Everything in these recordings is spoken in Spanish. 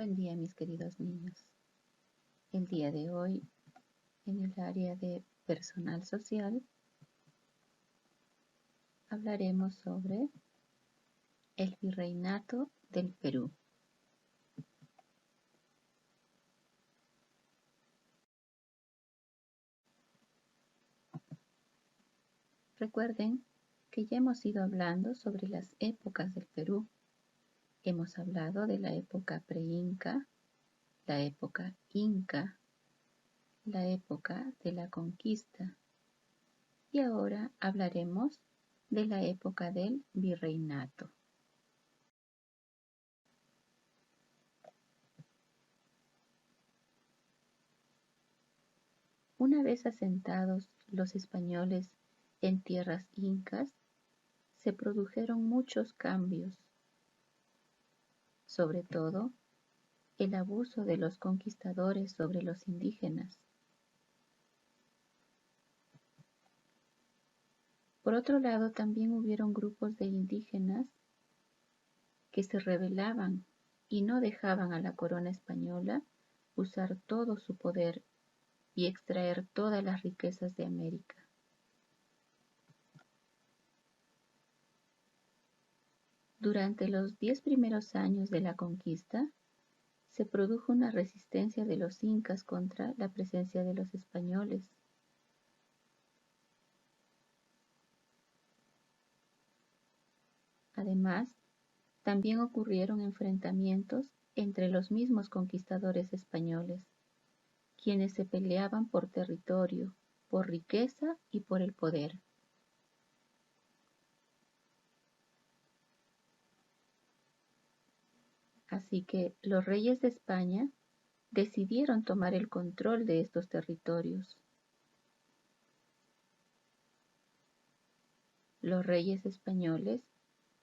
Buen día, mis queridos niños. El día de hoy, en el área de personal social, hablaremos sobre el virreinato del Perú. Recuerden que ya hemos ido hablando sobre las épocas del Perú. Hemos hablado de la época pre-inca, la época inca, la época de la conquista y ahora hablaremos de la época del virreinato. Una vez asentados los españoles en tierras incas, se produjeron muchos cambios, sobre todo el abuso de los conquistadores sobre los indígenas. Por otro lado, también hubieron grupos de indígenas que se rebelaban y no dejaban a la corona española usar todo su poder y extraer todas las riquezas de América. Durante los 10 primeros años de la conquista, se produjo una resistencia de los incas contra la presencia de los españoles. Además, también ocurrieron enfrentamientos entre los mismos conquistadores españoles, quienes se peleaban por territorio, por riqueza y por el poder. Así que los reyes de España decidieron tomar el control de estos territorios. Los reyes españoles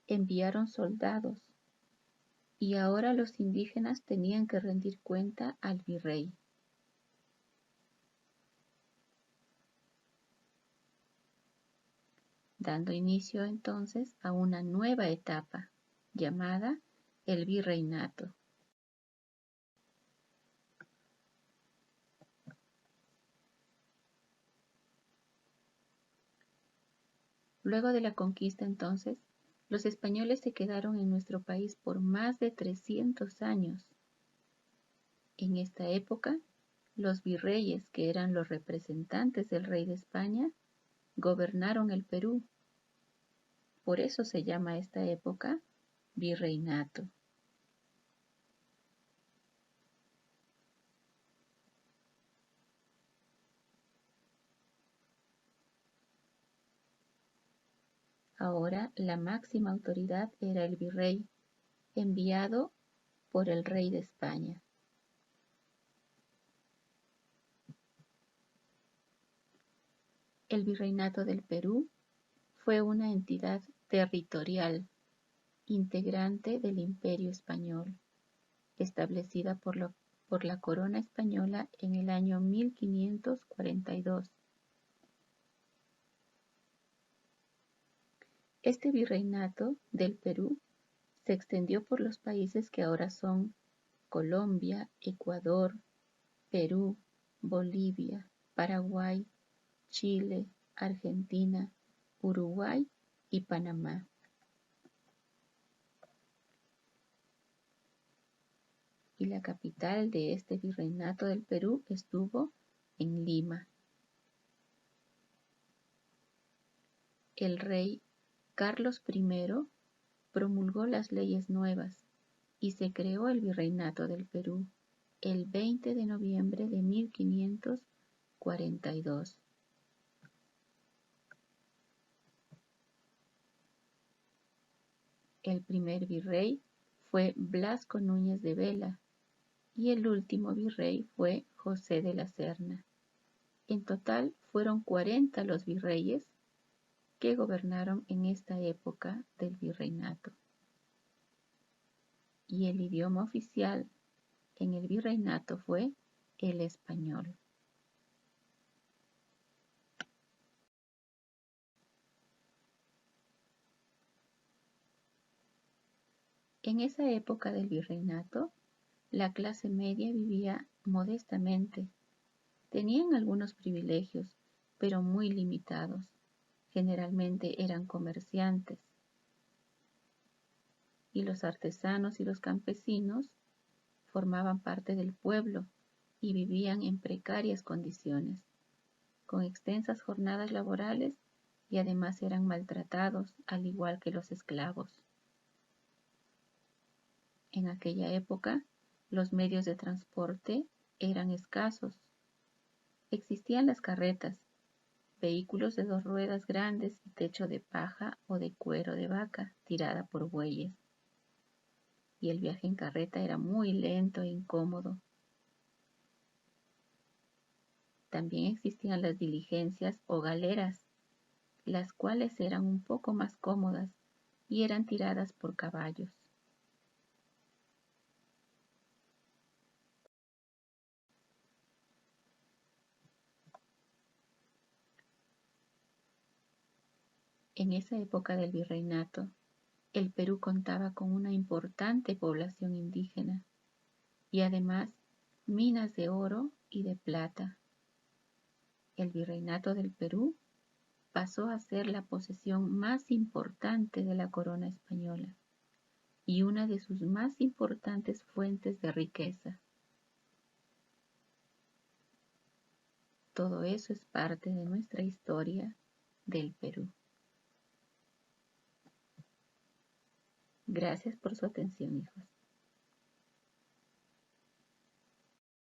enviaron soldados y ahora los indígenas tenían que rendir cuenta al virrey. Dando inicio entonces a una nueva etapa llamada el virreinato. Luego de la conquista entonces, los españoles se quedaron en nuestro país por más de 300 años. En esta época, los virreyes, que eran los representantes del rey de España, gobernaron el Perú. Por eso se llama esta época virreinato. Ahora la máxima autoridad era el virrey, enviado por el rey de España. El virreinato del Perú fue una entidad territorial integrante del Imperio Español, establecida por la corona española en el año 1542. Este virreinato del Perú se extendió por los países que ahora son Colombia, Ecuador, Perú, Bolivia, Paraguay, Chile, Argentina, Uruguay y Panamá. Y la capital de este virreinato del Perú estuvo en Lima. El rey Carlos I promulgó las leyes nuevas y se creó el virreinato del Perú el 20 de noviembre de 1542. El primer virrey fue Blasco Núñez de Vela y el último virrey fue José de la Serna. En total fueron 40 los virreyes que gobernaron en esta época del virreinato. Y el idioma oficial en el virreinato fue el español. En esa época del virreinato, La clase media vivía modestamente. Tenían algunos privilegios, pero muy limitados. Generalmente eran comerciantes. Y los artesanos y los campesinos formaban parte del pueblo y vivían en precarias condiciones, con extensas jornadas laborales y además eran maltratados al igual que los esclavos. En aquella época, los medios de transporte eran escasos. Existían las carretas, vehículos de 2 ruedas grandes y techo de paja o de cuero de vaca tirada por bueyes. Y el viaje en carreta era muy lento e incómodo. También existían las diligencias o galeras, las cuales eran un poco más cómodas y eran tiradas por caballos. En esa época del virreinato, el Perú contaba con una importante población indígena y además minas de oro y de plata. El virreinato del Perú pasó a ser la posesión más importante de la corona española y una de sus más importantes fuentes de riqueza. Todo eso es parte de nuestra historia del Perú. Gracias por su atención, hijos.